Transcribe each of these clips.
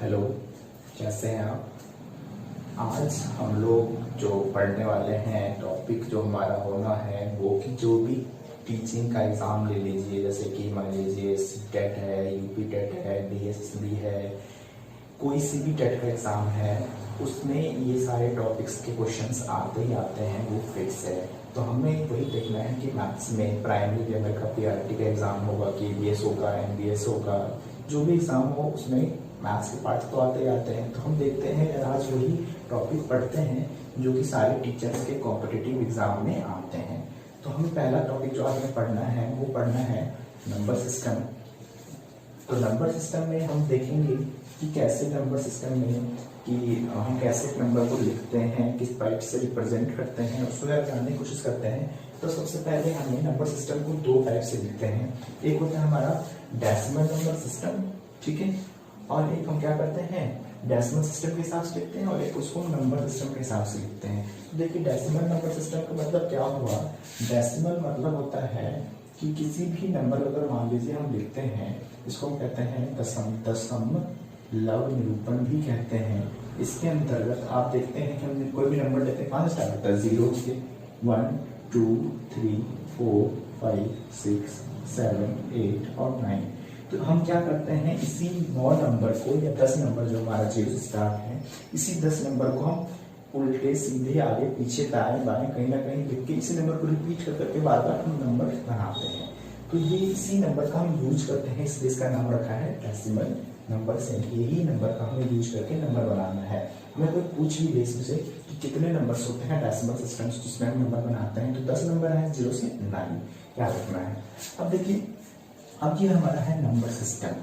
Hello, कैसे हैं आप। आज हम लोग जो पढ़ने वाले हैं टॉपिक जो हमारा होना है वो कि जो भी टीचिंग का एग्ज़ाम ले लीजिए, जैसे कि मान लीजिए टेट है, यूपी टेट है, बीएसएसबी है, कोई सी भी टेट का एग्ज़ाम है, उसमें ये सारे टॉपिक्स के क्वेश्चंस आते ही आते हैं, वो फिक्स है। तो हमें वही देखना है कि मैथ्स में प्राइमरी लेवल का पीआरटी का एग्ज़ाम होगा, केबीएस होगा, एमबीएस होगा, जो भी एग्ज़ाम हो उसमें मैथ्स के पार्ट तो आते ही आते हैं। तो हम देखते हैं यार, आज वही टॉपिक पढ़ते हैं जो कि सारे टीचर्स के कॉम्पिटिटिव एग्ज़ाम में आते हैं। तो हमें पहला टॉपिक जो आज हमें पढ़ना है वो पढ़ना है नंबर सिस्टम। तो नंबर सिस्टम में हम देखेंगे कि कैसे नंबर सिस्टम में कि हम कैसे नंबर को लिखते हैं, किस टाइप से रिप्रेजेंट करते हैं, उसको अगर जानने की कोशिश करते हैं। तो सबसे पहले हमें नंबर सिस्टम को दो टाइप से लिखते हैं। एक होता है हमारा डेसिमल नंबर सिस्टम, ठीक है, और एक हम क्या करते हैं डेसिमल सिस्टम के हिसाब से लिखते हैं, और एक उसको नंबर सिस्टम के हिसाब से लिखते हैं। तो देखिए, डेसिमल नंबर सिस्टम का मतलब क्या हुआ। डेसिमल मतलब होता है कि किसी भी नंबर अगर मान लीजिए हम लिखते हैं, इसको हम कहते हैं दशमलव निरूपण भी कहते हैं। इसके अंतर्गत आप देखते हैं कि हम कोई भी नंबर लेते हैं, कहाँ से स्टार्ट होता है, 0 से 1 2 3 4 5 6 7 8 और 9। तो हम क्या करते हैं, इसी 9 नंबर को या 10 नंबर जो हमारा 0 से स्टार्ट है, इसी 10 नंबर को हम उल्टे सीधे आगे पीछे दाएं बाएं कहीं ना कहीं लिख के इसी नंबर को रिपीट कर करके बार बार हम नंबर बनाते हैं। तो ये इसी नंबर का हम यूज करते हैं, इसलिए इसका नाम रखा है डेसिमल नंबर से। यही नंबर का हमें यूज करके नंबर बनाना है। हमें कोई पूछ भी दे इसमें से कि कितने नंबर्स होते हैं डेसिमल सिस्टम जिसमें हम नंबर बनाते हैं, तो 10 नंबर है 0 से 9 याद रखना है। अब देखिए, अब ये हमारा है नंबर सिस्टम।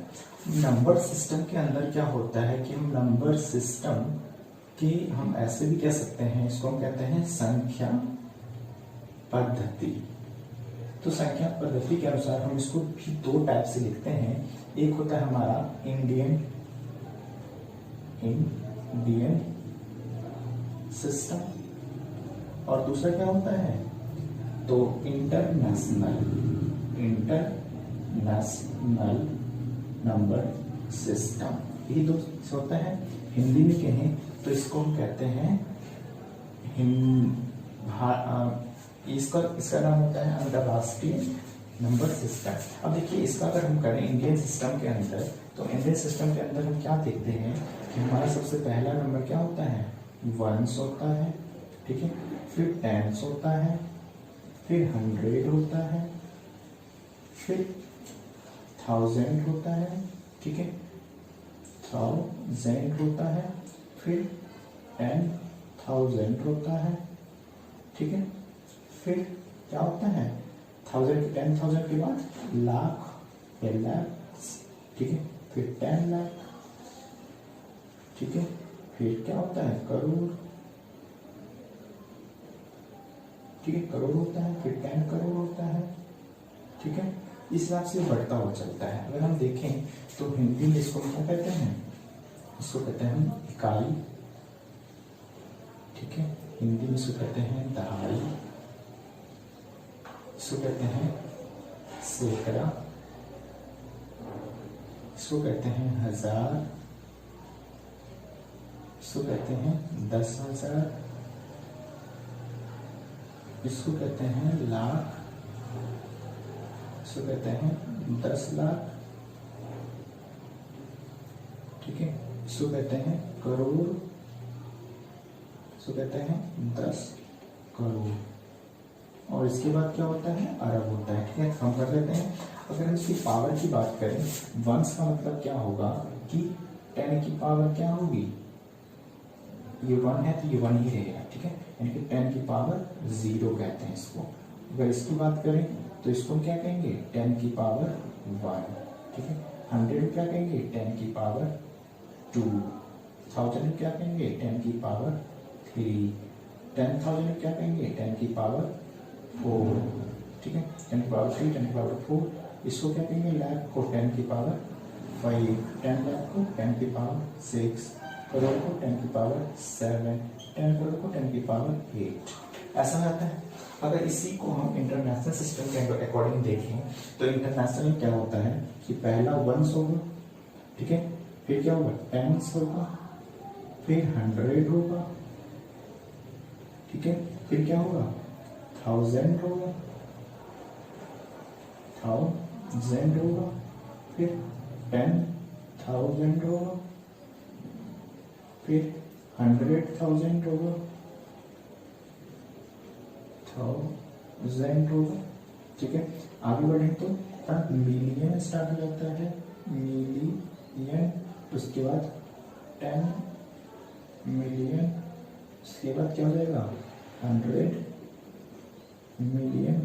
नंबर सिस्टम के अंदर क्या होता है कि हम नंबर सिस्टम कि हम ऐसे भी कह सकते हैं, इसको हम कहते हैं संख्या पद्धति। तो संख्या पद्धति के अनुसार हम इसको भी दो टाइप से लिखते हैं। एक होता है हमारा इंडियन सिस्टम, और दूसरा क्या होता है, तो इंटरनेशनल नंबर सिस्टम। ये दो होता है। हिंदी में कहें तो इसको हम कहते हैं इसका नाम होता है अंतरराष्ट्रीय नंबर सिस्टम। अब देखिए, इसका अगर हम करें इंडियन सिस्टम के अंदर, तो इंडियन सिस्टम के अंदर हम क्या देखते हैं कि हमारा सबसे पहला नंबर क्या होता है, 1s होता है, ठीक है, फिर 10s होता है, फिर 100 होता है, फिर 1000 होता है, ठीक है, 1000 होता है, फिर 10,000 होता है, ठीक है, फिर क्या होता है 10,000 के बाद लाख या lakhs, ठीक है, फिर 10 लाख, ठीक है, फिर क्या होता है करोड़, ठीक है, करोड़ होता है, फिर 10 करोड़ होता है, ठीक है। इस हिसाब से बढ़ता हुआ चलता है। अगर हम देखें तो हिंदी में इसको क्या कहते हैं, इसको कहते हैं हम इकाई, ठीक है, हिंदी में इसको कहते हैं दहाई, इसको कहते हैं सैकड़ा, इसको कहते हैं 1000, इसको कहते हैं 10,000, इसको कहते हैं लाख, इसको कहते हैं 10 लाख, ठीक है, इसको कहते हैं करोड़, इसको कहते हैं 10 करोड़, और इसके बाद क्या होता है अरब होता है, ठीक है। हम कर लेते हैं। अगर हम इसकी पावर की बात करें, 1s का मतलब क्या होगा कि 10 की पावर क्या होगी, ये 1 है तो ये 1 ही रहेगा, ठीक है, यानी कि 10 की पावर 0 कहते हैं इसको। अगर इसकी बात करें तो इसको क्या कहेंगे 10 की पावर 1, ठीक है। 100 क्या कहेंगे 10 की पावर 2, 1000 क्या कहेंगे 10 की पावर 3, 10,000 क्या कहेंगे 10 की पावर 4, ठीक है, 10 की पावर 3, 10 की पावर 4। इसको क्या कहेंगे लाख को 10 की पावर 5, 10 लाख को 10 की पावर 6, करोड़ को 10 की पावर 7, 10 करोड़ को 10 की पावर 8, ऐसा रहता है। अगर इसी को हम इंटरनेशनल सिस्टम के अकॉर्डिंग देखें तो इंटरनेशनल में क्या होता है कि पहला 1s होगा, ठीक है, फिर क्या होगा, टेंस होगा, फिर 100 होगा, ठीक है, फिर क्या होगा, 1000 होगा, 1000 होगा, फिर 10,000 होगा, फिर 100,000 होगा, 1000 होगा, ठीक है। आगे बढ़े तो मिलियन स्टार्ट हो जाता है, मिलियन, उसके बाद 10 मिलियन, उसके बाद क्या हो जाएगा 100 मिलियन,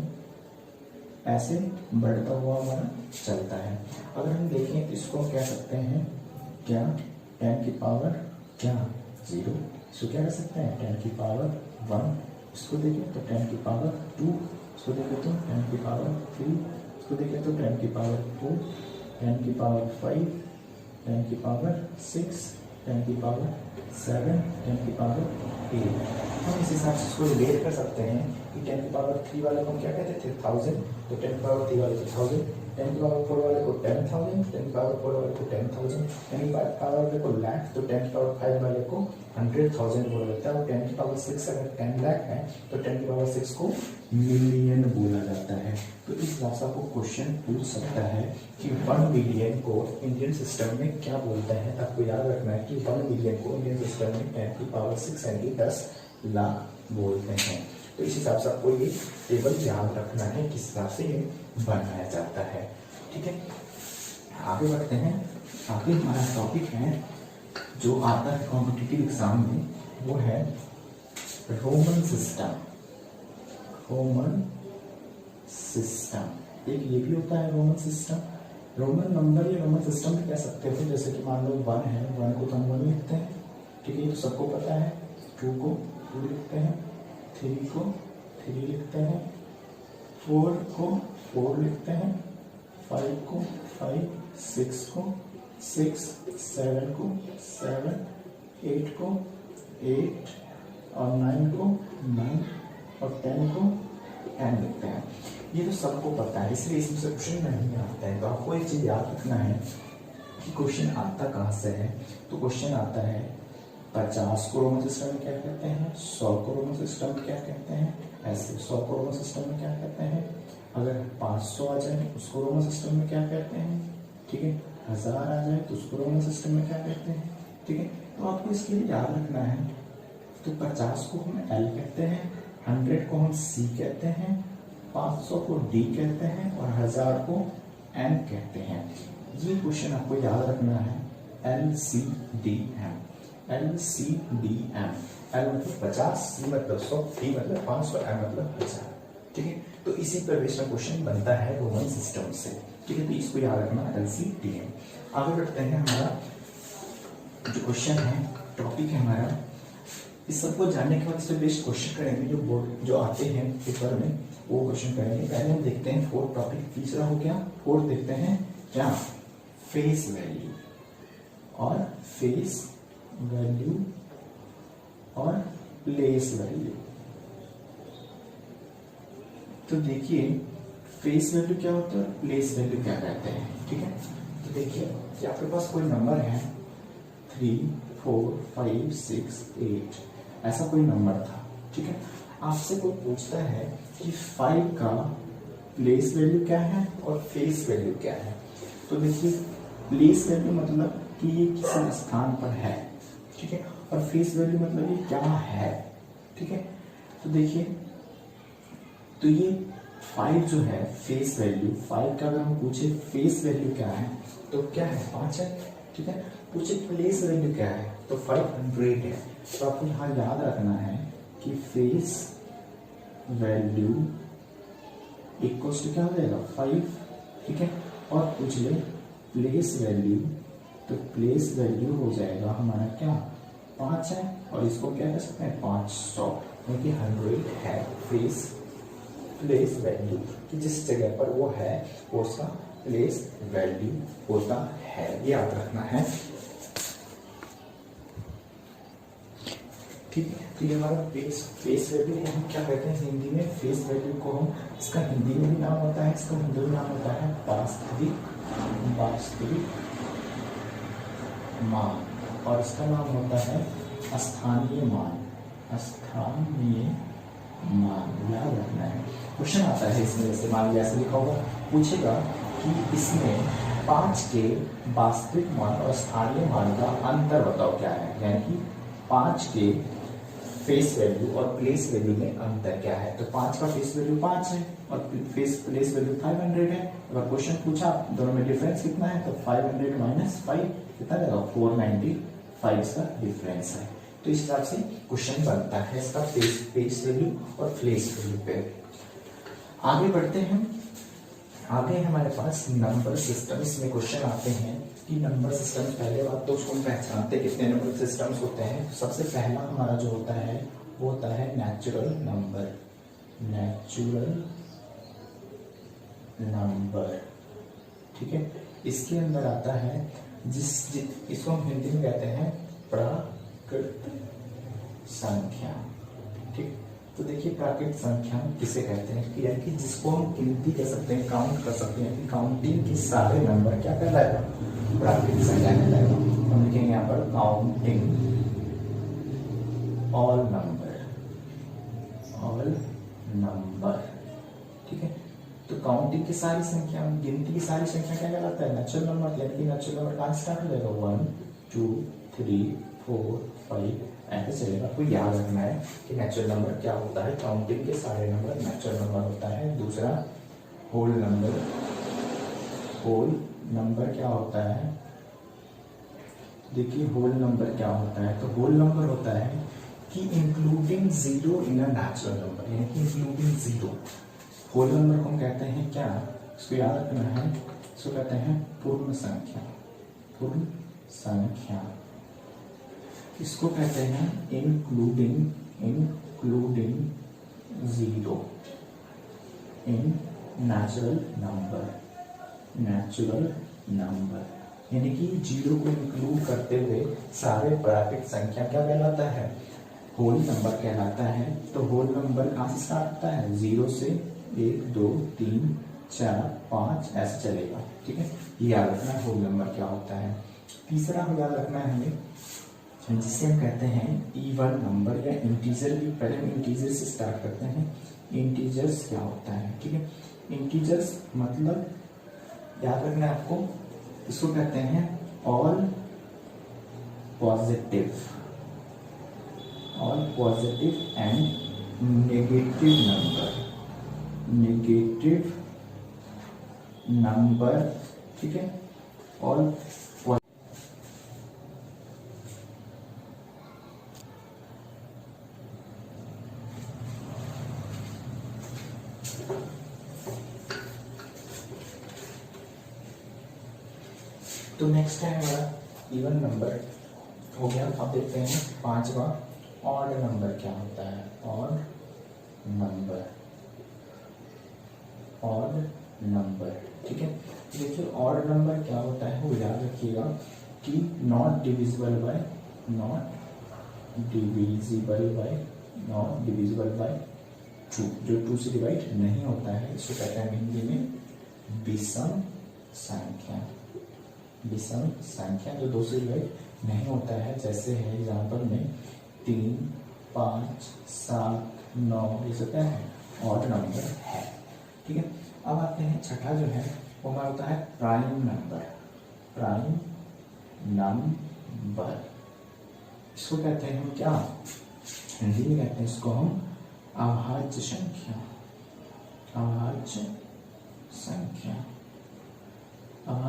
ऐसे बढ़ता हुआ हमारा चलता है। अगर हम देखें तो इसको हम कह सकते हैं क्या, 10 की पावर क्या 0, इसको क्या कर सकते हैं 10 की पावर 1, इसको देखें तो 10 की पावर 2, इसको देखें तो 10 की पावर 3, इसको देखें तो 10 की पावर 4, 10 की पावर 5, 10 की पावर 6, 10 की पावर 7, 10 की पावर 8। हम इस हिसाब से इसको रिलेट कर सकते हैं कि 10 की पावर 3 वाले को हम क्या कहते थे 1000, तो 10 की पावर 3 वाले को 1000, 10 की पावर 4 वाले को 10,000, 10 की पावर 4 वाले को 10,000, 10 की पावर वाले को लाख, तो 10 की पावर 5 वाले को 100,000 बोला जाता है। और 10 की पावर 6 अगर 10 लाख है तो 10 की पावर 6 को मिलियन बोला जाता है। तो इस हिसाब से आपको क्वेश्चन पूछ सकता है कि 1 मिलियन को इंडियन सिस्टम में क्या बोलते हैं। तो आपको याद रखना है कि 1 मिलियन को इंडियन सिस्टम में 10 की पावर 6 यानी 10 लाख बोलते हैं। तो इस हिसाब से आपको ये टेबल याद रखना है किस हिसाब से ये बनाया जाता है, ठीक है। आगे बढ़ते हैं। आगे हमारा टॉपिक है जो आता है कॉम्पिटिटिव एग्जाम में, वो है रोमन सिस्टम। रोमन सिस्टम एक ये भी होता है रोमन सिस्टम, रोमन नंबर या रोमन सिस्टम भी कह सकते हो। जैसे कि मान लो 1 है, 1 को तो हम 1 लिखते हैं, ठीक है, ये तो सबको पता है। 2 को 2 लिखते हैं, 3 को 3 लिखते हैं, 4 को 4 लिखते हैं, 5 को 5, 6 को 6, 7 को 7, 8 को 8 और 9 को 9 और 10 को 10 लिखते हैं। ये तो सबको पता है, इसलिए इसमें से क्वेश्चन नहीं आता है। तो आपको एक चीज याद रखना है कि क्वेश्चन आता कहाँ से है। तो क्वेश्चन आता है 50 को रोमन सिस्टम में क्या कहते हैं, 100 को रोमन सिस्टम में क्या कहते हैं, ऐसे 100 को रोमन सिस्टम में क्या कहते हैं। अगर 500 आ जाए उसको रोमन सिस्टम में क्या कहते हैं, ठीक है। 1000 आ जाए तो उसको रोमन सिस्टम में क्या कहते हैं, ठीक है। तो आपको इसके लिए याद रखना है। तो 50 को हम एल कहते हैं, 100 को हम सी कहते हैं, 500 को डी कहते हैं और 1000 को एम कहते हैं। ये क्वेश्चन आपको याद रखना है, L C D M, L C D M. L मतलब 50, सी मतलब 100, डी मतलब 500, एम मतलब 1000, ठीक है। तो इसी पर बेस्ड क्वेश्चन बनता है रोमन सिस्टम से, ठीक है। तो इसको याद रखना, एल सी डी एम। आगे बढ़ते हैं। हमारा जो क्वेश्चन है, टॉपिक है हमारा, इस सबको जानने के बाद इस पर बेस्ड क्वेश्चन करेंगे जो बोर्ड जो आते हैं पेपर में, वो क्वेश्चन करेंगे। पहले हम देखते हैं 4th टॉपिक, तीसरा हो गया। 4th देखते हैं क्या, फेस वैल्यू और फेस वैल्यू और प्लेस वैल्यू। तो देखिए फेस वैल्यू क्या होता है, प्लेस वैल्यू क्या कहते हैं, ठीक है। तो देखिए कि आपके पास कोई नंबर है 3, 4, 5, 6, 8, ऐसा कोई नंबर था, ठीक है। आपसे कोई पूछता है कि 5 का प्लेस वैल्यू क्या है और फेस वैल्यू क्या है। तो देखिए प्लेस वैल्यू मतलब कि ये किसी स्थान पर है, ठीक है, और फेस वैल्यू मतलब ये क्या है, ठीक है। तो देखिए तो ये 5 जो है फेस वैल्यू, 5 का अगर हम पूछे फेस वैल्यू क्या है तो क्या है 5 है, ठीक है। पूछे प्लेस वैल्यू क्या है तो 500 है। तो आपको यहाँ याद रखना है कि फेस वैल्यू इक्वल्स टू क्या हो जाएगा 5, ठीक है। और पूछ ले प्लेस वैल्यू, तो प्लेस वैल्यू हो जाएगा हमारा क्या 5 है, और इसको क्या कर सकते हैं 500, क्योंकि 100 है फेस प्लेस वैल्यू कि जिस जगह पर वो है वो उसका प्लेस वैल्यू होता है, ये याद रखना है, ठीक है। तो ये हमारा फेस वैल्यू को हम क्या कहते हैं हिंदी में, फेस वैल्यू को हम, इसका हिंदी में भी नाम होता है, इसका हिंदी में नाम होता है वास्तविक मान, और इसका नाम होता है स्थानीय मान। स्थानीय मान याद रखना है। क्वेश्चन आता है इसमें, जैसे मान लिया ऐसे लिखा होगा, पूछेगा कि इसमें 5 के वास्तविक मान और स्थानीय मान का अंतर बताओ क्या है, यानी कि 5 के फेस वैल्यू और प्लेस वैल्यू में अंतर क्या है। तो 5 का फेस वैल्यू 5 है और प्लेस वैल्यू 500 है। अगर क्वेश्चन पूछा दोनों में डिफरेंस कितना है, तो 500 माइनस 5 कितना रहेगा, 495 का डिफरेंस है। तो इस हिसाब से क्वेश्चन बनता है इसका फेस वैल्यू और प्लेस वैल्यू पे। आगे बढ़ते हैं। आगे हमारे पास नंबर सिस्टम, इसमें क्वेश्चन आते हैं कि नंबर सिस्टम, पहले बात तो उसको हम पहचानते हैं कितने नंबर सिस्टम्स होते हैं। सबसे पहला हमारा जो होता है वो होता है नेचुरल नंबर। नेचुरल नंबर, ठीक है। इसके अंदर आता है इसको हम हिंदी में कहते हैं प्राकृत संख्या, ठीक। तो देखिए प्राकृत संख्या किसे कहते हैं कि यानी कि जिसको हम गिनती कर सकते हैं, काउंट कर सकते हैं, काउंटिंग के सारे नंबर क्या कहलाएगा, प्राकृत संख्या कहलाएगा। हम लिखेंगे यहाँ पर counting all number, all number, ठीक है। तो काउंटिंग की सारी संख्या, गिनती की सारी संख्या क्या कहलाता है, नेचुरल नंबर। यानी कि नेचुरल नंबर कहाँ स्टार्ट हो जाएगा, 1 2 3 4 5 ऐसे चलेगा। तो याद रखना है कि नेचुरल नंबर क्या होता है, काउंटिंग के सारे नंबर नेचुरल नंबर होता है। दूसरा होल नंबर। होल नंबर क्या होता है, देखिए होल नंबर क्या होता है, तो होल नंबर होता है कि including zero in a natural number, यानी कि इंक्लूडिंग जीरो। होल नंबर को हम कहते हैं क्या, इसको याद रखना है, इसको कहते हैं पूर्ण संख्या। पूर्ण संख्या इसको कहते हैं including zero in natural number. Natural number यानी कि जीरो को इंक्लूड करते हुए सारे प्राकृत संख्या क्या कहलाता है, होल नंबर कहलाता है। तो होल नंबर कहाँ से स्टार्ट होता है, 0 से 1 2 3 4 5 ऐसे चलेगा, ठीक है। ये याद रखना है होल नंबर क्या होता है। तीसरा हम याद रखना है हमें, जिसे हम कहते हैं इवन नंबर या इंटीजर भी। पहले हम इंटीजर से स्टार्ट करते हैं। इंटीजर्स क्या होता है, ठीक है। इंटीजर्स मतलब याद रखना है आपको, इसको कहते हैं all positive and negative number, ठीक है। ऑल तो नेक्स्ट है हमारा इवन नंबर हो गया। अब देखते हैं 5वां ऑड नंबर क्या होता है। ऑड नंबर, ठीक है। देखिए ऑड नंबर क्या होता है वो याद रखिएगा कि नॉट डिविजिबल बाय 2, जो 2 से डिवाइड नहीं होता है, इसको कहते हैं हिंदी में विषम संख्या। विषम संख्या जो 2 से डिवाइड नहीं होता है, जैसे है एग्जाम्पल में 3 5 7 9, ये सब क्या है, ऑड नंबर है, ठीक है। अब आते हैं छठा जो है वो हमारा होता है प्राइम नंबर। इसको कहते हैं हम क्या, हिंदी में कहते हैं इसको हम अभाज्य संख्या। अभाज्य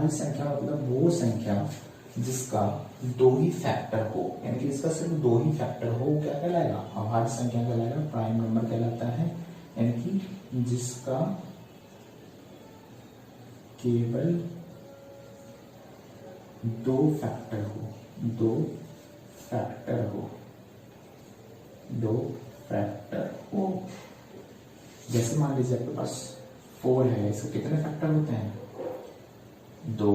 संख्या मतलब वो संख्या जिसका 2 ही फैक्टर हो, यानी कि इसका सिर्फ 2 ही फैक्टर हो, क्या कहलाएगा, अभाज्य संख्या कहलाएगा, प्राइम नंबर कहलाता है। यानी कि जिसका केवल 2 फैक्टर हो। जैसे मान लीजिए आपके पास 4 है, इसके कितने फैक्टर होते हैं, 2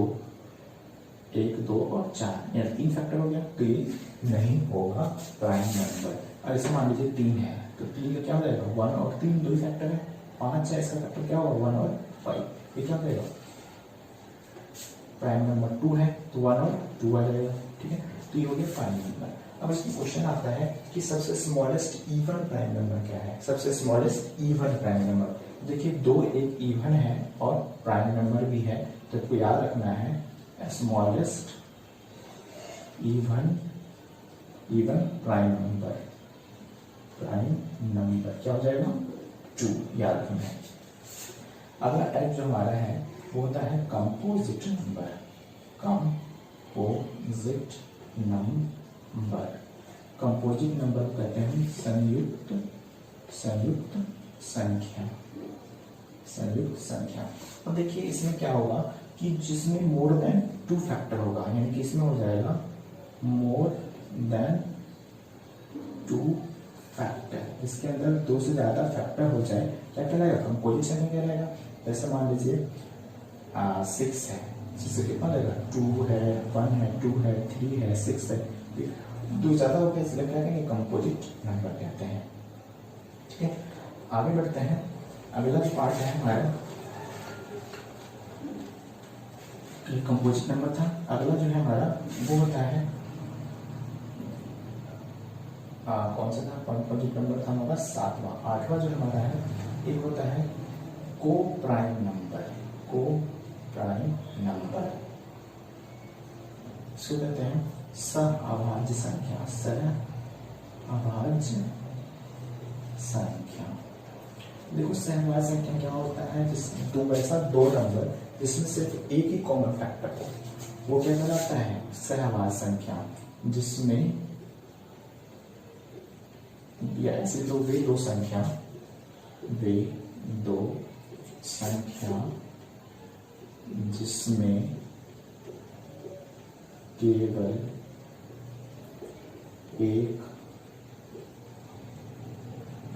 1 2 और 4, यानी 3 फैक्टर हो गया, तो ये नहीं होगा प्राइम नंबर। और इसे मान लीजिए 3 है, तो 3 का क्या हो जाएगा, 1 और 3 2 ही फैक्टर है। 5 है, इसका फैक्टर क्या होगा, 1 और 5, ये क्या हो जाएगा, प्राइम नंबर 2 है तो 1 और 2 आ जाएगा, ठीक ठीक है। तो ये हो गया प्राइम नंबर। अब इसमें क्वेश्चन आता है कि सबसे स्मॉलेस्ट इवन प्राइम नंबर क्या है। सबसे स्मॉलेस्ट इवन प्राइम नंबर, देखिए दो एक इवन है और प्राइम नंबर भी है, तो आपको याद रखना है स्मॉलेस्ट इवन प्राइम नंबर क्या हो जाएगा 2, याद रखना है। अगला टाइप जो हमारा है वो होता है कंपोजिट नंबर। कंपोजिट नंबर कहते हैं संयुक्त संख्या। अब देखिए इसमें क्या होगा कि जिसमें मोर देन 2 फैक्टर होगा, यानी कि इसमें हो जाएगा मोर देन 2 फैक्टर। इसके अंदर 2 से ज्यादा फैक्टर हो जाए क्या कहलाएगा, कंपोजिट संख्या कहलाएगा। जैसे मान लीजिए 6 है, जिससे कितना लगेगा 2 है, 1 है, 2 है, 3 है, 6 है, 2 ज्यादा हो गया, इसलिए क्या कहेंगे कंपोजिट नंबर कहते हैं। ठीक है, आगे बढ़ते हैं। अगला जो पार्ट है हमारा, ये कंपोजिट नंबर था। अगला जो है हमारा वो होता है कौन सा था, कंपोजिट नंबर था हमारा 7वां। 8वां जो हमारा है एक होता है को प्राइम नंबर। इसको कहते हैं सहअभाज्य संख्या। देखो सहअभाज्य संख्या क्या होता है, ऐसा दो नंबर जिसमें सिर्फ एक ही कॉमन फैक्टर हो, वो क्या कहलाता है सहअभाज्य संख्या। जिसमें ऐसे वे दो संख्या जिसमें केवल एक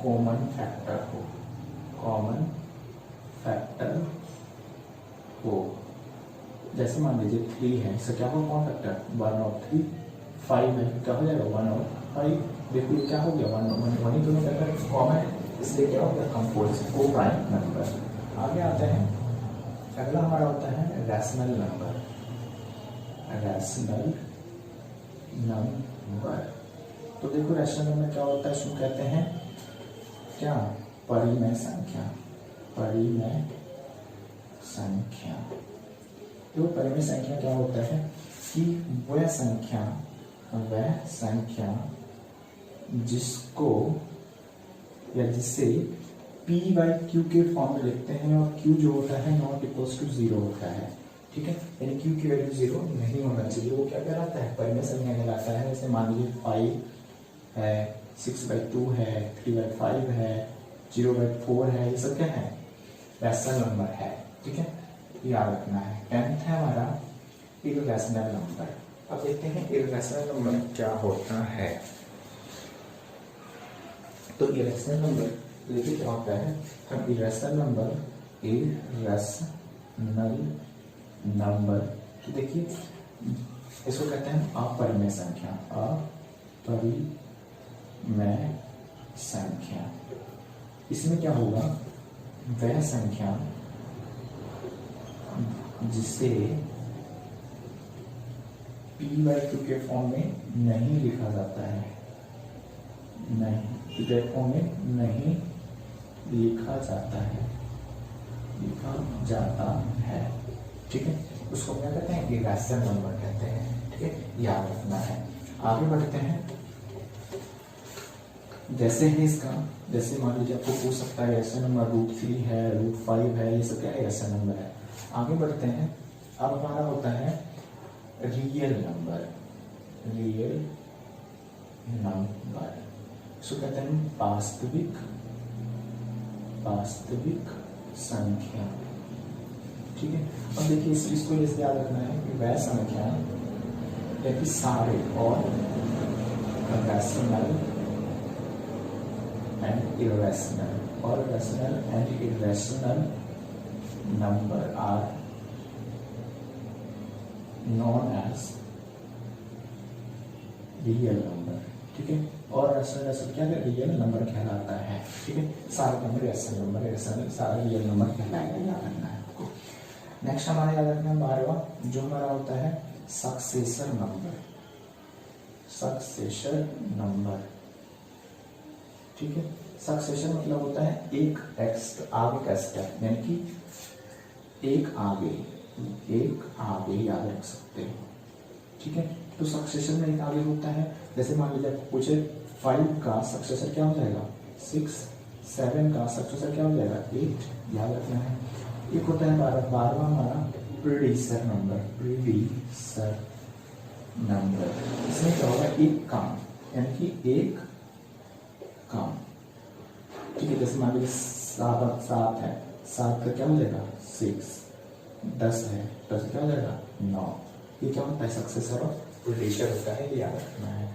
कॉमन फैक्टर हो। जैसे मान लीजिए 3 है, इसका क्या होगा कॉमन फैक्टर 1 और 3। 5 है, क्या हो जाएगा 1 और 5। देखो ये क्या हो गया 1 ही दोनों फैक्टर कॉमन है, इसलिए क्या हो गया कंपोजिट को प्राइम नंबर। आगे आते हैं, अगला हमारा होता है रैशनल नंबर। तो देखो रैशनल नंबर क्या होता है, इसको कहते हैं क्या परिमेय संख्या। तो परिमेय संख्या क्या होता है कि वह संख्या जिसको या जिसे p/q के फॉर्म में लिखते हैं और q जो होता है नॉट इक्वल्स टू 0 होता है। ठीक है, यानी q की वैल्यू 0 नहीं होना चाहिए, वो क्या कहलाता है परिमेय संख्या कहलाता है। जैसे मान लीजिए 5 है, 6/2 है, 3/5 है, 0/4 है, ये सब क्या है रैशनल नंबर है। ठीक है, याद रखना है। 10th है हमारा इर्रेशनल नंबर। अब देखते हैं इर्रेशनल नंबर क्या होता है। तो इर्रेशनल नंबर देखिए क्या होता है, हम इर्रेशनल नंबर तो देखिए इसको कहते हैं अपरिमेय संख्या। इसमें क्या होगा, वह संख्या जिसे p/q के फॉर्म में नहीं लिखा जाता है, लिखा जाता है। ठीक है, उसको क्या कहते हैं इर्रेशनल नंबर कहते हैं। ठीक है, याद रखना है। आगे बढ़ते हैं। जैसे है इसका, जैसे मान लीजिए आपको पूछ सकता है इर्रेशनल नंबर √3 है, √5 है, ये सब क्या इर्रेशनल नंबर है। आगे बढ़ते हैं। अब हमारा होता है रियल नंबर। इसको कहते हैं वास्तविक संख्या। ठीक है, अब देखिए इसको जैसे याद रखना है कि वह संख्या या कि सारे और rational and irrational number are known as real number. ठीक है, और रैशनल क्या है रियल नंबर कहलाता है। ठीक है, सारे नंबर रैशनल नंबर, सारे रियल नंबर कहलाएगा, याद रखना है आपको। नेक्स्ट हमारा याद रखना है 12वां, जो हमारा होता है सक्सेसर नंबर। सक्सेशन नंबर, ठीक है। सक्सेशन मतलब होता है एक आगे का स्टेप, यानी कि एक आगे याद रख सकते हो, ठीक है। तो सक्सेशन में एक आगे होता है, जैसे मान लीजिए आपको पूछे 5 का सक्सेसर क्या हो जाएगा 6, 7 का सक्सेसर क्या हो जाएगा 8, याद रखना है। एक होता है 12वां हमारा प्रीडिसर नंबर, इसमें क्या होगा एक काम, यानी कि एक काम, ठीक है। जैसे मान लीजिए 7 है, 7 का क्या हो जाएगा 6, 10 है, 10 क्या हो जाएगा 9, ये क्या होता है सक्सेसर ऑफ प्रीडिसर होता है, ये याद रखना है।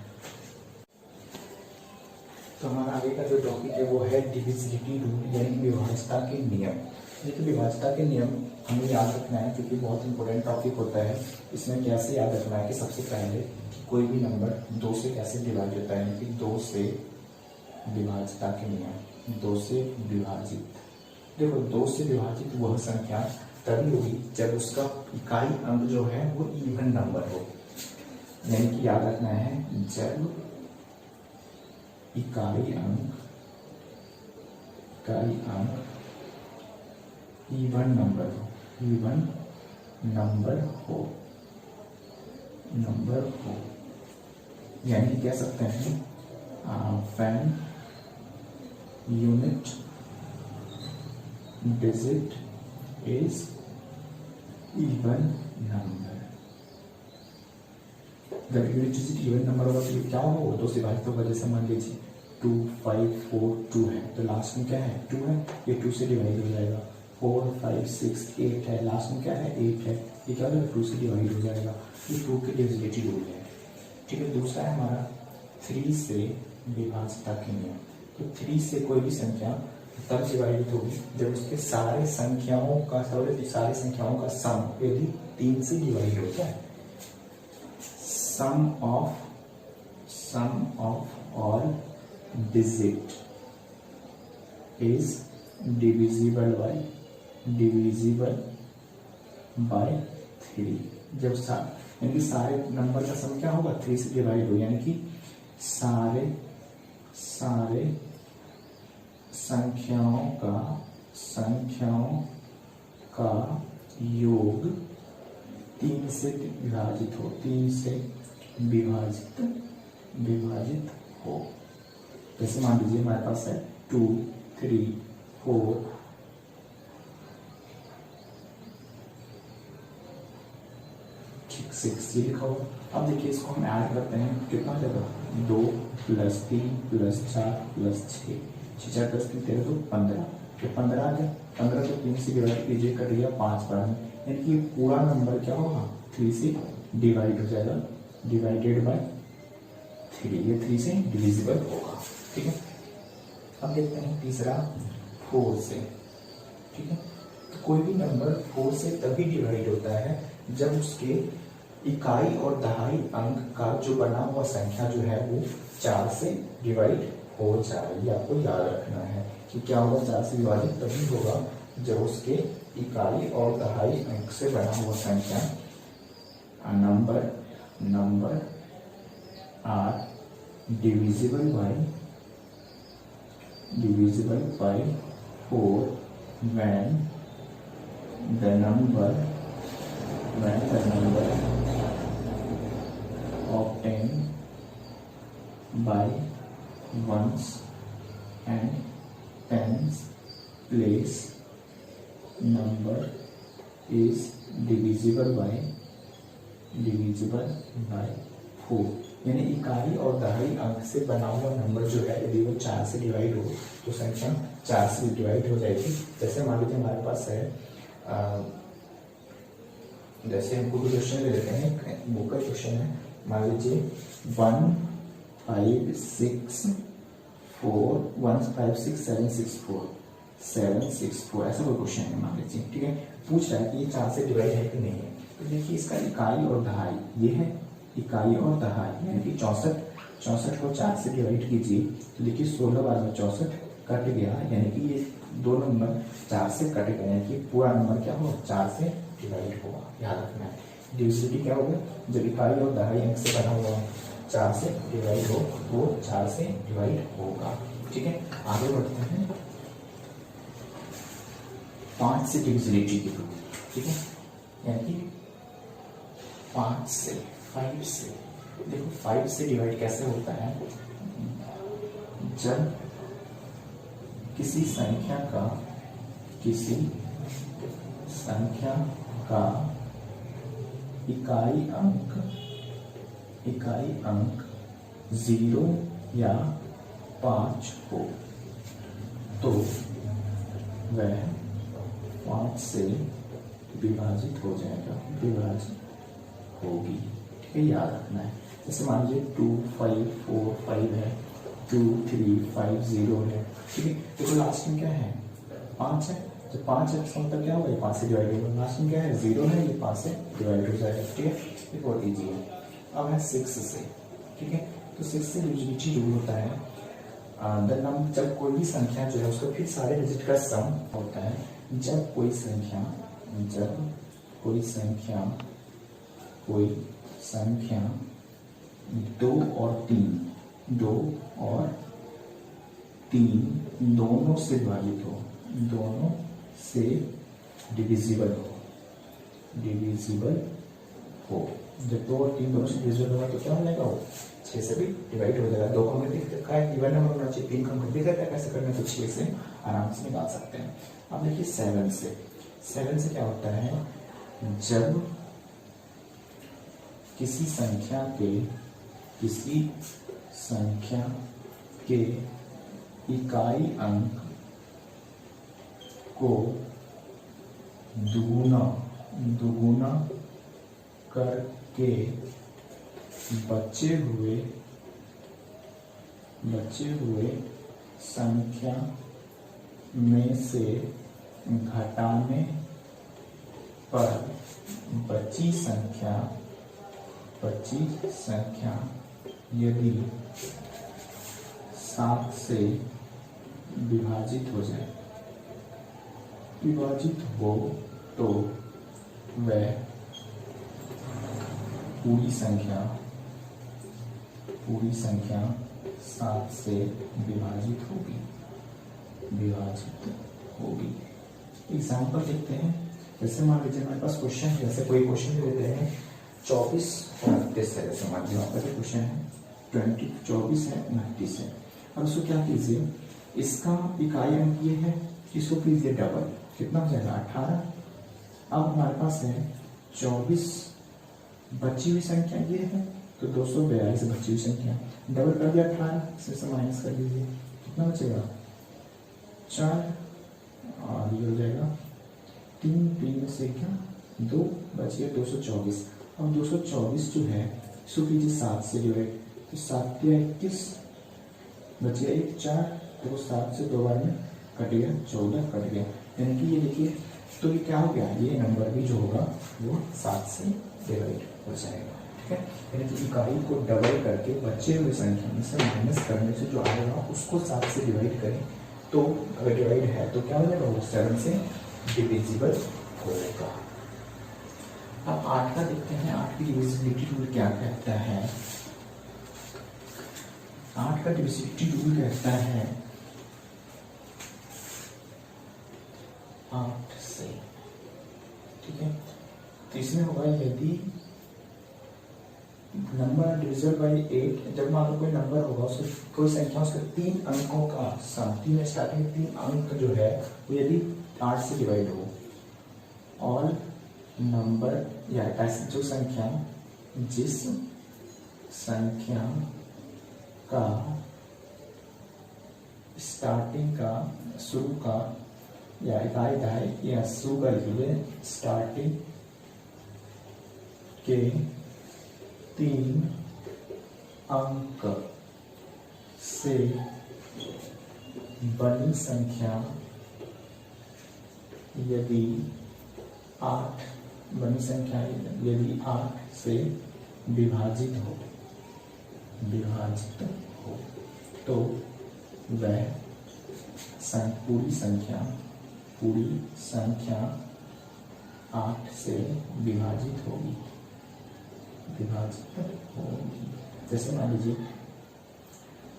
तो हमारा आगे का जो टॉपिक है वो है डिविजिबिलिटी रूल, यानी विभाज्यता के नियम। देखिए विभाज्यता के नियम हमें याद रखना है क्योंकि बहुत इंपॉर्टेंट टॉपिक होता है। इसमें कैसे याद रखना है कि सबसे पहले कोई भी नंबर 2 से कैसे डिवाइड होता है, यानी कि 2 से विभाज्यता के नियम, 2 से विभाजित। देखो 2 से विभाजित वह संख्या तभी होगी जब उसका इकाई अंक जो है वो इवन नंबर हो, यानी कि याद रखना है जब इकाई अंक इवन नंबर हो, यानी कह सकते हैं when unit digit is even number. जब यूनिट डिजिट इवन नंबर होगा तो क्या होगा 2 से विभाजित होगा। जैसे मान लीजिए 2, 5, 4, 2 है तो लास्ट में क्या है 2 है, ये 2 से डिवाइड हो जाएगा। 4, 5, 6, 8 है, लास्ट में क्या है 8 है, ये क्या होगा 2 से डिवाइड हो जाएगा। ये 2 के डिविजिबिलिटी रूल है, ठीक है। दूसरा है हमारा 3 से विभाज्यता के नियम। तो 3 से कोई भी संख्या तब डिवाइड होगी जब उसके सारे संख्याओं का सम यदि 3 से डिवाइड होता है। Sum of all digit is divisible by 3। जब यानी कि सारे नंबर का सम क्या होगा 3 से डिवाइड हो, यानी कि सारे संख्याओं का योग 3 से विभाजित हो, 3 से विभाजित हो। जैसे मान लीजिए हमारे पास है 2, 3, 4, 6 ये लिखा हुआ। अब देखिए इसको हम ऐड करते हैं, कितना हो जाएगा 2 + 3 + 4 + 6, 6 + 3 13 तो 15, तो 15 आ गया। 15 को 3 से डिवाइड कीजिए, कट गया 5 बार में, यानी कि पूरा नंबर क्या होगा 3 से डिवाइड हो जाएगा, डिवाइडेड बाय 3, ये 3 से डिविजिबल होगा, ठीक है। अब देखते हैं तीसरा 4 से, ठीक है। तो कोई भी नंबर 4 से तभी डिवाइड होता है जब उसके इकाई और दहाई अंक का जो बना हुआ संख्या जो है वो 4 से डिवाइड हो जाए। ये आपको याद रखना है कि क्या होगा 4 से विभाजित तभी होगा जब उसके इकाई और दहाई अंक से बना हुआ संख्या number are divisible by 4 when the number obtained by ones and tens place number is divisible by 4। यानी इकाई और दहाई अंक से बना हुआ नंबर जो है यदि वो 4 से डिवाइड हो तो संख्या 4 से डिवाइड हो जाएगी। जैसे मान लीजिए हमारे पास है जैसे हमको क्वेश्चन ले लेते हैं, बुक का क्वेश्चन है, मान लीजिए 1 5 6 4 1 5 6 7 6 4 7 6 4 ऐसा कोई क्वेश्चन है मान लीजिए, ठीक है। पूछ रहा है कि ये 4 से डिवाइड है कि नहीं है। तो देखिए इसका इकाई और दहाई, ये है इकाई और दहाई, यानी कि 64 को 4 से डिवाइड कीजिए तो देखिए 16 बार में 64 कट गया, यानी कि ये 2 नंबर 4 से कट गए, यानी कि पूरा नंबर क्या होगा 4 से डिवाइड होगा, याद रखना है। डिविजिबिलिटी क्या होगा जब इकाई और दहाई अंक से बना हुआ 4 से डिवाइड हो वो 4 से डिवाइड होगा। ठीक है, आगे बढ़ते हैं 5 से डिविजिबिलिटी की प्रूफ। ठीक है, यानी 5 से 5 से, देखो 5 से डिवाइड कैसे होता है, जब किसी संख्या का इकाई अंक 0 या 5 हो तो वह 5 से विभाजित हो जाएगा, विभाजित होगी। ठीक है, याद रखना है। जैसे मान लीजिए 2 5 4 5 है, 2 3 5 0 है। ठीक है, देखो लास्ट में क्या है, 5 है। जब 5 है इसका मतलब क्या होगा, ये 5 से डिवाइड होगा। लास्ट में क्या है, 0 है, ये 5 से डिवाइड हो जाएगा। ठीक है, ये बहुत ईजी है। अब है 6 से। ठीक है, तो 6 से डिविजिबिलिटी रूल होता है, जब कोई भी संख्या जो है उसका फिर सारे डिजिट का सम होता है। जब कोई संख्या 2 और 3 दोनों से विभाजित हो, दोनों से डिविजिबल हो। जब 2 और 3 दोनों से डिविजिबल होगा तो क्या हो जाएगा, वो 6 से भी डिवाइड हो जाएगा। 2 का मतलब क्या है, इवन नंबर होना चाहिए, 3 का मतलब है कैसे करना है, तो 6 से आराम से निकाल सकते हैं। अब देखिए 7 से क्या होता है, जब किसी संख्या के इकाई अंक को दुगुना करके बचे हुए संख्या में से घटाने पर बची संख्या यदि 7 से विभाजित हो तो वह पूरी संख्या 7 से विभाजित होगी। एग्जाम्पल देखते हैं। जैसे मान लीजिए हमारे पास क्वेश्चन है, जैसे कोई क्वेश्चन देते हैं 24 और 29 है। जैसे मान लीजिए आपका जो क्वेश्चन है 24 है 29 है। अब इसको क्या कीजिए, इसका इकाई अंक ये है, इसको कीजिए डबल, कितना हो जाएगा 18। अब हमारे पास है 24, बची हुई संख्या ये है तो 242 बची हुई संख्या, डबल कर दिया 18, इसमें से माइनस कर दीजिए, कितना बचेगा 4 और ये हो जाएगा 3 में से क्या 2 बच गया 224। अब 224 जो है इसको कीजिए 7 से डिवाइड, तो 7 या 21 बच गया 1 4, तो 7 से 2 बार में कट गया 14 कट गया, यानी कि ये देखिए तो ये क्या हो गया, ये नंबर भी जो होगा वो 7 से डिवाइड हो जाएगा। ठीक है, यानी कि इकाई को डबल करके बचे हुए संख्या में से माइनस करने से जो आएगा उसको 7 से डिवाइड करें तो अगर डिवाइड है तो क्या हो जाएगा, वो 7 से डिविजिबल होगा। अब 8 का देखते हैं, 8 की डिविजिबिलिटी रूल क्या कहता है। 8 का डिविजिबिलिटी रूल कहता है 8 से। ठीक है, तो इसमें होगा यदि नंबर डिविजिबल बाय 8, जब मान लो कोई नंबर होगा उसको कोई संख्या उसके 3 अंकों का सम, 3 स्टार्टिंग 3 अंक जो है वो यदि 8 से डिवाइड हो, और नंबर या ऐसी जो संख्या जिस संख्या का स्टार्टिंग का शुरू का या इकाई दहाई या शुरू का लिए स्टार्टिंग के 3 अंक से बड़ी संख्या यदि 8 से विभाजित हो तो वह पूरी संख्या 8 से विभाजित होगी। जैसे मान लीजिए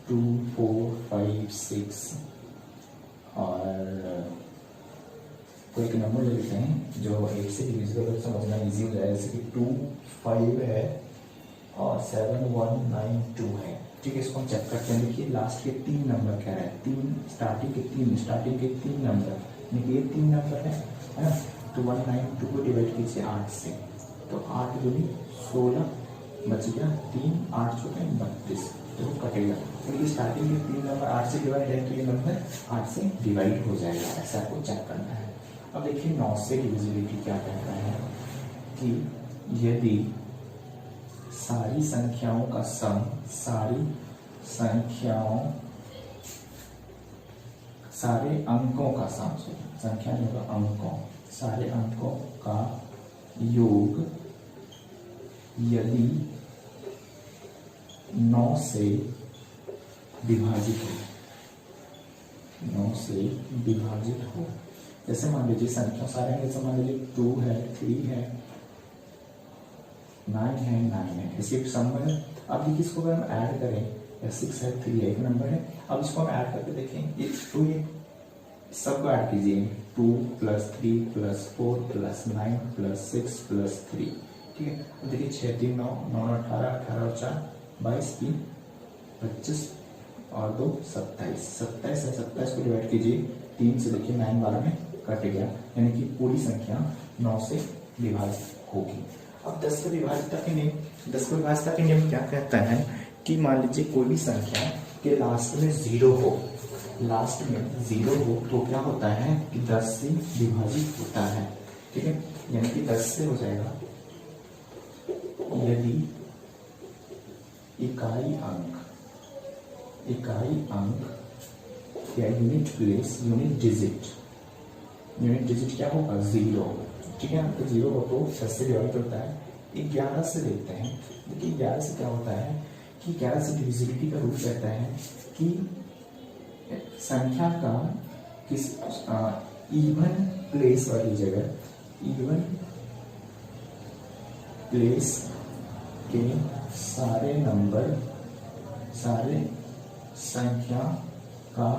2 4 5 6 और कोई एक नंबर ले लेते हैं जो 8 से डिविजिबल हो, समझना इजी हो जाए। जैसे कि 2 5 है और 7 1 9 2 है। ठीक है, इसको हम चेक करते हैं। देखिए लास्ट के 3 नंबर क्या है, 3 स्टार्टिंग के 3 नंबर, ये 3 नंबर है ना। तो 192 को डिवाइड कीजिए 8 से, तो 8 दूनी 16 बच गया 3, 8 चौके 32, तो कटेगा। क्योंकि स्टार्टिंग के 3 नंबर 8 से डिवाइड है तो ये नंबर 8 से डिवाइड हो जाएगा। ऐसा आपको चेक करना है। अब देखिए 9 से डिविजिबिलिटी क्या कहता है कि यदि सारी संख्याओं का सम, सारे अंकों का सम, संख्या नहीं होगा अंकों, सारे अंकों का योग यदि 9 से विभाजित हो, जैसे मान लीजिए संख्या सारे हैं, जैसे मान लीजिए 2 है 3 है 9 है, इसी सम है। अब देखिए इसको अगर हम ऐड करें, 6 है 3 है, एक नंबर है। अब इसको हम ऐड करके देखें, ये सबको ऐड कीजिए, 2 + 3 + 4 + 9 + 6 + 3। ठीक है, अब देखिए 6 3 9 9 18 18 और 4 22 3 25 और 2 27 27 है। 27 को डिवाइड कीजिए 3 से, देखिए 9 12 में कट गया, यानी कि पूरी संख्या 9 से विभाजित होगी। अब 10 से विभाजित के नियम, 10 को विभाजित के नियम क्या कहता है कि मान लीजिए कोई भी संख्या के लास्ट में 0 हो, तो क्या होता है कि 10 से विभाजित होता है। ठीक है, यानी कि 10 से हो जाएगा यदि इकाई अंक या यूनिट प्लेस, यूनिट डिजिट क्या होगा 0। ठीक है, तो 0 हो तो 10 से डिवाइड होता है। 11 से देखते हैं, देखिए 11 से क्या होता है कि 11 से डिविजिबिलिटी का रूल कहता है कि संख्या का किस इवन प्लेस वाली जगह, इवन प्लेस के सारे नंबर, सारे संख्या का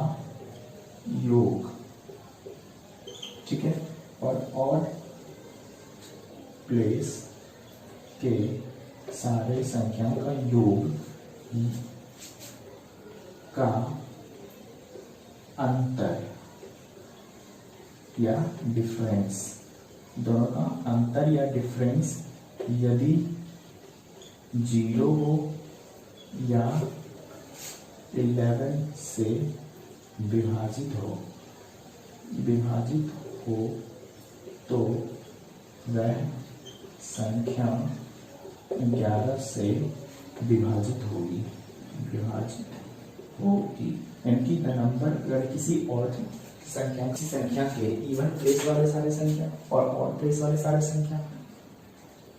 योग। ठीक है, और प्लेस के सारे संख्याओं का योग का अंतर या डिफरेंस, दोनों का अंतर या डिफरेंस यदि 0 हो या 11 से विभाजित हो तो वह संख्या 11 से विभाजित होगी। यानी कि नंबर अगर किसी और संख्या के इवन प्लेस वाले सारे संख्या और ऑड प्लेस वाले सारे संख्या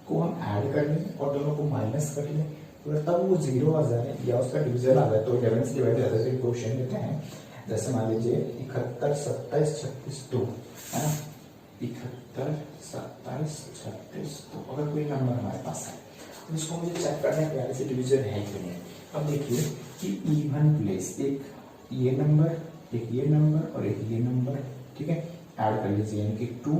को हम ऐड कर लें और दोनों को माइनस कर लें, तो तब वो 0 आ जाए या उसका डिविजन आ जाए, तो 11 से डिवाइड हो जाता है। क्वेश्चन लेते हैं, जैसे मान लीजिए 71 27 36 2 है ना, 71 27 36 2 अगर कोई नंबर हमारे पास है तो इसको मुझे चेक करना है 11 से डिवीजन है कि नहीं। अब देखिए कि इवन प्लेस, एक ये नंबर, एक ये नंबर और एक ये नंबर, ठीक है, ऐड कर लीजिए, यानी कि 2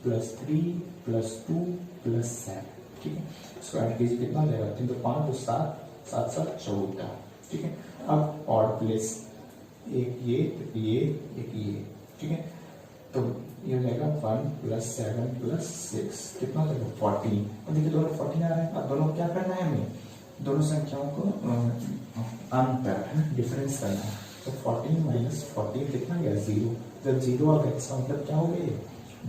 + 3 + 2 + 7। ठीक है, इसको ऐड कीजिए, कितना हो जाएगा 3 तो 5 तो 7 7 7 14। ठीक है, अब ऑड प्लेस, एक ये एक ये, ठीक है, तो ये हो जाएगा 1 + 7 + 6 कितना हो जाएगा 14। और देखिए दोनों 14 आ रहा है। अब दोनों क्या करना है, हमें दोनों संख्याओं को अंतर है डिफरेंस करना है। तो 14 - 14 कितना गया 0। जब 0 आ गया इसका मतलब क्या हो गया,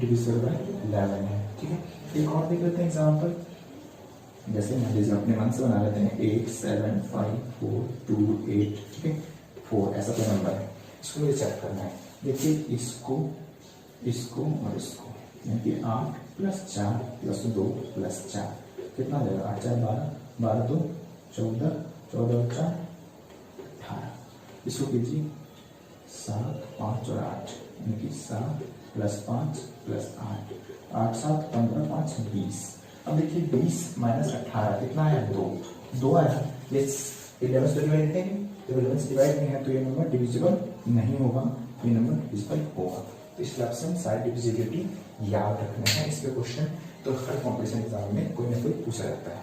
डिविजिबल बाय 11 है। ठीक है, एक और देख लेते हैं एग्जाम्पल, जैसे मान लीजिए अपने मन से बना लेते हैं 8 7 5 4 2 8। ठीक है, 4 ऐसा कोई नंबर है, इसको मुझे चेक करना है। देखिए इसको और इसको, यानी कि 8 + 4 + 2 + 4 कितना हो जाएगा 8 4 12 12 2 14 14 और 4 18। इसको कीजिए 7 5 और 8, यानी कि 7 + 5 + 8 8 7 15 5 20। अब देखिए 20 - 18 कितना है 2 आया, इस 11 से डिवाइड है, जब 11 से डिवाइड नहीं है तो ये नंबर डिविजिबल नहीं होगा, ये नंबर डिविजिबल होगा। तो इसलिए ऑप्शन सारी डिविजिबिलिटी याद रखना है इस पे क्वेश्चन, तो हर कॉम्पिटिशन एग्जाम में कोई ना कोई पूछा जाता है।